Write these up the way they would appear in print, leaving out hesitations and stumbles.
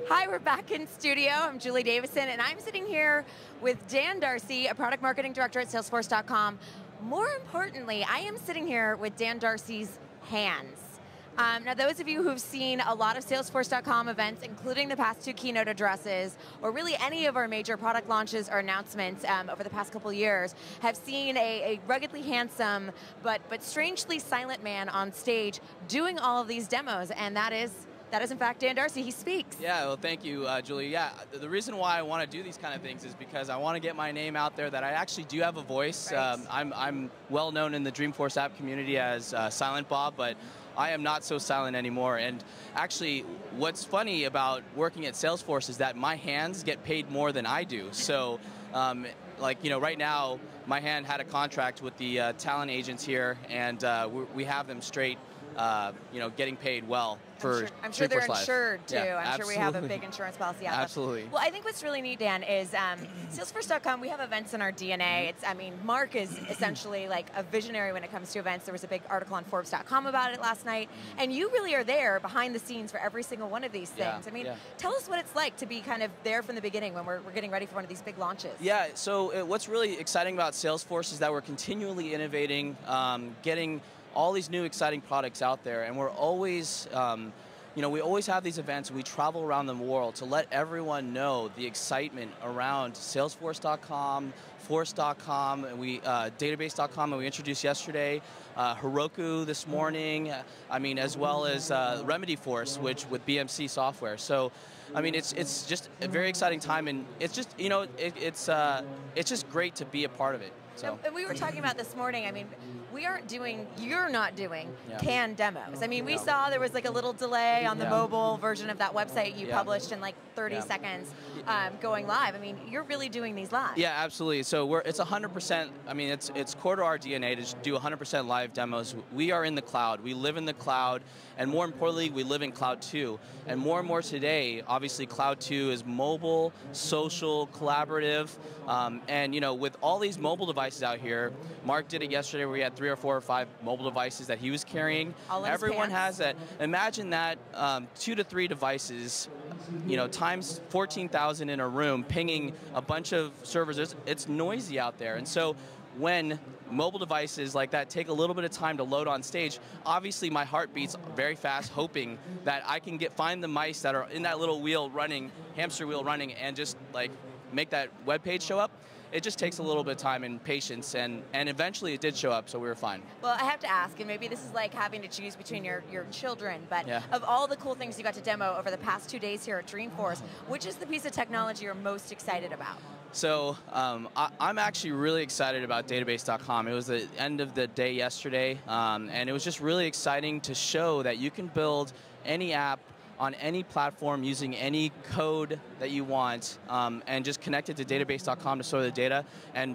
Hi, we're back in studio. I'm Julie Davisson, and I'm sitting here with Dan Darcy, a product marketing director at Salesforce.com. More importantly, I am sitting here with Dan Darcy's hands. Now, those of you who've seen a lot of Salesforce.com events, including the past two keynote addresses, or really any of our major product launches or announcements over the past couple years, have seen a ruggedly handsome, but strangely silent man on stage doing all of these demos, and that is in fact Dan Darcy. He speaks. Yeah, well, thank you, Julie. Yeah, the reason why I want to do these kind of things is because I want to get my name out there that I actually do have a voice. Right. I'm well known in the Dreamforce app community as Silent Bob, but I am not so silent anymore. And actually, what's funny about working at Salesforce is that my hands get paid more than I do. So, like, you know, right now, my hand had a contract with the talent agents here, and we have them straight, you know, getting paid well for I'm sure they're Live. insured too. Yeah, I'm sure we have a big insurance policy out there. Absolutely. Well, I think what's really neat, Dan, is Salesforce.com, we have events in our DNA. It's, I mean, Mark is essentially like a visionary when it comes to events. There was a big article on Forbes.com about it last night, and you really are there behind the scenes for every single one of these things. Yeah, I mean, yeah. Tell us what it's like to be kind of there from the beginning when we're getting ready for one of these big launches. Yeah, so what's really exciting about Salesforce is that we're continually innovating, getting all these new exciting products out there, and we're always, you know, we always have these events. We travel around the world to let everyone know the excitement around Salesforce.com, Force.com, and Database.com, and we introduced yesterday, Heroku this morning. I mean, as well as Remedyforce, which with BMC software. So, I mean, it's just a very exciting time, and it's just, you know, it's just great to be a part of it. So. And we were talking about this morning, I mean, you're not doing Yeah. canned demos. I mean, we saw there was like a little delay on the mobile version of that website you published in like 30 seconds going live. I mean, you're really doing these live. Yeah, absolutely. So it's 100%, I mean, it's core to our DNA to do 100% live demos. We are in the cloud. We live in the cloud, and more importantly, we live in cloud 2. And more today, obviously cloud 2 is mobile, social, collaborative, and you know, with all these mobile devices out here, Mark did it yesterday where we had 3 or 4 or 5 mobile devices that he was carrying. Everyone has that. Imagine that 2 to 3 devices, you know, times 14,000 in a room, pinging a bunch of servers. It's noisy out there, and so when mobile devices like that take a little bit of time to load on stage, obviously my heart beats very fast, hoping that I can find the mice that are in that little wheel running, hamster wheel running, and just like make that web page show up. It just takes a little bit of time and patience, and eventually it did show up, so we were fine. Well, I have to ask, and maybe this is like having to choose between your children, but Yeah. of all the cool things you got to demo over the past 2 days here at Dreamforce, which is the piece of technology you're most excited about? So I'm actually really excited about Database.com. It was the end of the day yesterday, and it was just really exciting to show that you can build any app on any platform using any code that you want, and just connect it to Database.com to store the data and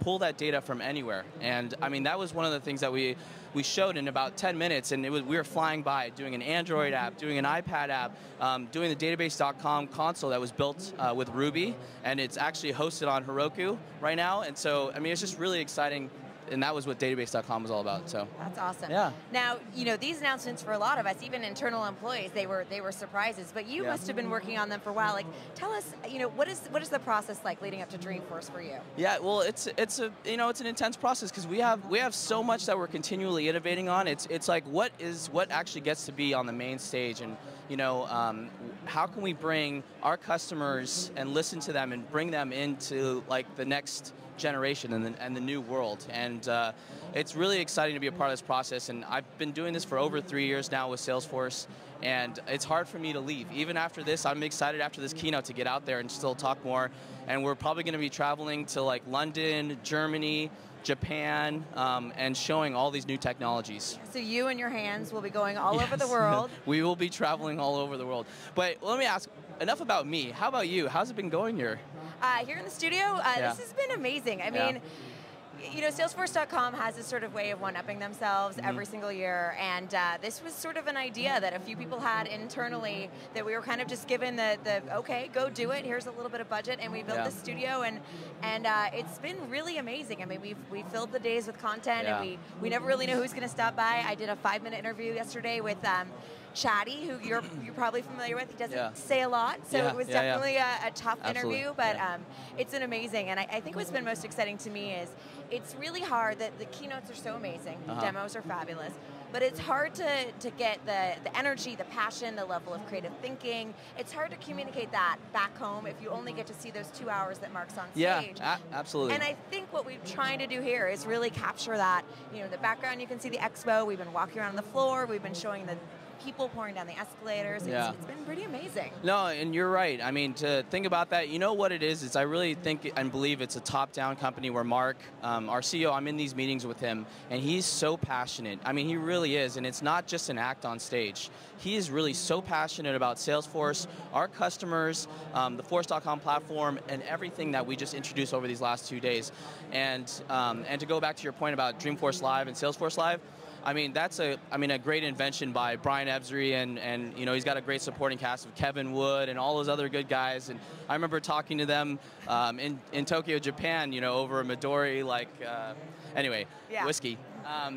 pull that data from anywhere. And I mean, that was one of the things that we showed in about 10 minutes, and we were flying by, doing an Android app, doing an iPad app, doing the Database.com console that was built with Ruby, and it's actually hosted on Heroku right now. And so, I mean, it's just really exciting. And that was what Database.com was all about. So that's awesome. Yeah. Now, you know, these announcements for a lot of us, even internal employees, they were surprises. But you must have been working on them for a while. Like, tell us, you know, what is the process like leading up to Dreamforce for you? Yeah, well, it's an intense process because we have so much that we're continually innovating on. It's like what actually gets to be on the main stage, and you know, how can we bring our customers and listen to them and bring them into like the next generation and the new world, and it's really exciting to be a part of this process. And I've been doing this for over 3 years now with Salesforce, and it's hard for me to leave. Even after this, I'm excited after this keynote to get out there and still talk more. And we're probably going to be traveling to like London, Germany, Japan, and showing all these new technologies. So you and your hands will be going all Yes. over the world. We will be traveling all over the world. But let me ask, enough about me. How about you? How's it been going here? Here in the studio, this has been amazing. I mean, you know, Salesforce.com has this sort of way of one-upping themselves every single year, and this was sort of an idea that a few people had internally that we were kind of just given the okay, go do it, here's a little bit of budget, and we built the studio, and it's been really amazing. I mean, we filled the days with content, and we never really know who's going to stop by. I did a 5-minute interview yesterday with chatty, who you're probably familiar with. He doesn't say a lot, so it was definitely a tough interview, but it's an amazing. And I think what's been most exciting to me is it's really hard. That the keynotes are so amazing, the demos are fabulous, but it's hard to get the energy, the passion, the level of creative thinking. It's hard to communicate that back home if you only get to see those 2 hours that Mark's on stage. Yeah, absolutely. And I think what we're trying to do here is really capture that. You know, the background, you can see the expo. We've been walking around the floor. We've been showing the people pouring down the escalators. It's been pretty amazing. No, and you're right. I mean, to think about that, you know what it is I really think and believe it's a top-down company where Mark, our CEO, I'm in these meetings with him, and he's so passionate. I mean, he really is, and it's not just an act on stage. He is really so passionate about Salesforce, our customers, the Force.com platform, and everything that we just introduced over these last 2 days. And to go back to your point about Dreamforce Live and Salesforce Live, I mean, that's a great invention by Brian Ebsry, and you know, he's got a great supporting cast of Kevin Wood and all those other good guys. And I remember talking to them in Tokyo, Japan, you know, over a Midori, whiskey.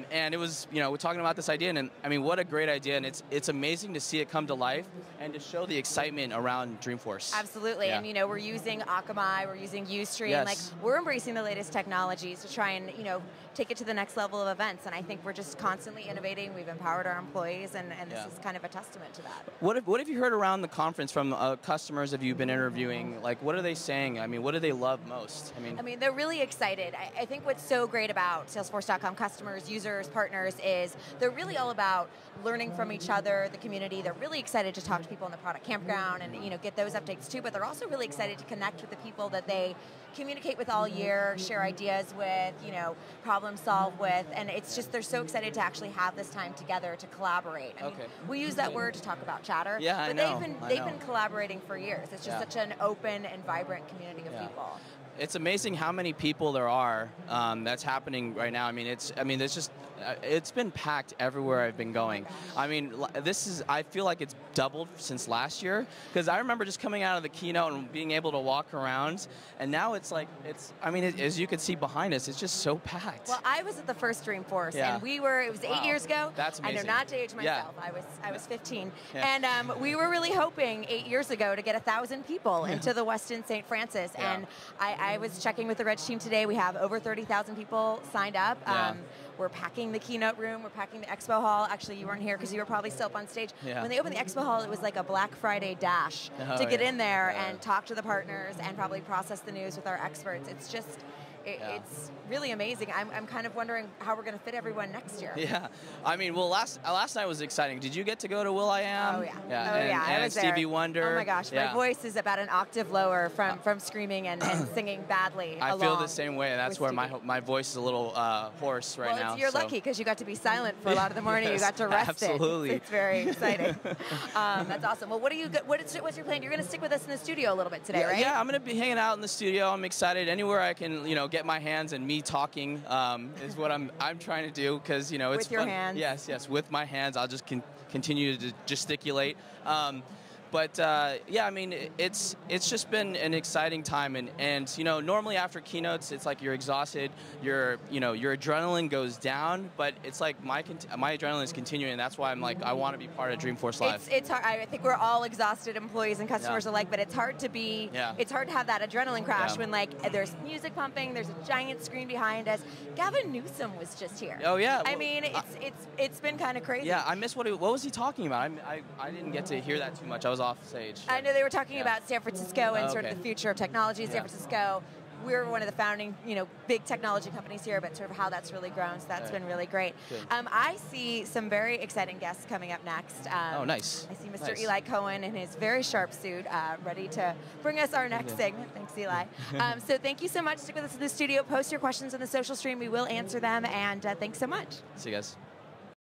And it was, you know, we're talking about this idea, and I mean, what a great idea, and it's amazing to see it come to life and to show the excitement around Dreamforce. Absolutely, and you know, we're using Akamai, we're using Ustream, like we're embracing the latest technologies to try and, you know, take it to the next level of events, and I think we're just constantly innovating. We've empowered our employees, and this is kind of a testament to that. What have you heard around the conference from customers have you been interviewing? Like, what are they saying? I mean, what do they love most? I mean, they're really excited. I think what's so great about Salesforce.com customers, users, partners is they're really all about learning from each other, the community. They're really excited to talk to people in the product campground and, you know, get those updates too, but they're also really excited to connect with the people that they communicate with all year, share ideas with, you know, problem solve with, and it's just, they're so excited to actually have this time together to collaborate. I mean, we use that word to talk about Chatter, but they've been collaborating for years. It's just such an open and vibrant community of people. It's amazing how many people there are that's happening right now. I mean, it's been packed everywhere I've been going. I mean, I feel like it's doubled since last year, because I remember just coming out of the keynote and being able to walk around, and now it's like, as you can see behind us, it's just so packed. Well, I was at the first Dreamforce, and it was 8 years ago. That's amazing. I know, not to age myself, I was 15, and we were really hoping 8 years ago to get 1,000 people into the Westin St. Francis, and I was checking with the Reg team today. We have over 30,000 people signed up. We're packing the keynote room. We're packing the expo hall. Actually, you weren't here because you were probably still up on stage. When they opened the expo hall, it was like a Black Friday dash to get in there and talk to the partners and probably process the news with our experts. It's just, it's really amazing. I'm kind of wondering how we're going to fit everyone next year. Yeah, I mean, well, last night was exciting. Did you get to go to Will I Am? Oh yeah, and I was Stevie there. Wonder. Oh my gosh, my voice is about an octave lower from screaming and singing badly. I feel the same way. That's where my voice is a little hoarse right now. Well, you're lucky because you got to be silent for a lot of the morning. You got to rest absolutely. It's very exciting. That's awesome. Well, what's your plan? You're going to stick with us in the studio a little bit today, right? Yeah, I'm going to be hanging out in the studio. I'm excited. Anywhere I can, you know, get my hands and me talking is what I'm trying to do, because, you know, it's with your fun. hands. Yes, with my hands. I'll just continue to gesticulate. But yeah, I mean, it's just been an exciting time, and you know, normally after keynotes, it's like you're exhausted, your adrenaline goes down, but it's like my adrenaline is continuing, and that's why I'm like, I want to be part of Dreamforce Live. It's hard. I think we're all exhausted, employees and customers alike, but it's hard to be. It's hard to have that adrenaline crash when like there's music pumping, there's a giant screen behind us. Gavin Newsom was just here. Oh yeah. I mean, it's been kind of crazy. Yeah, I missed what was he talking about? I didn't get to hear that too much. I was off stage. I know they were talking about San Francisco and sort of the future of technology in San Francisco. We're one of the founding, you know, big technology companies here, but sort of how that's really grown. So that's been really great. I see some very exciting guests coming up next. Oh, nice. I see Mr. Eli Cohen in his very sharp suit, ready to bring us our next segment. Thanks, Eli. So thank you so much. Stick with us in the studio. Post your questions in the social stream. We will answer them. And thanks so much. See you guys.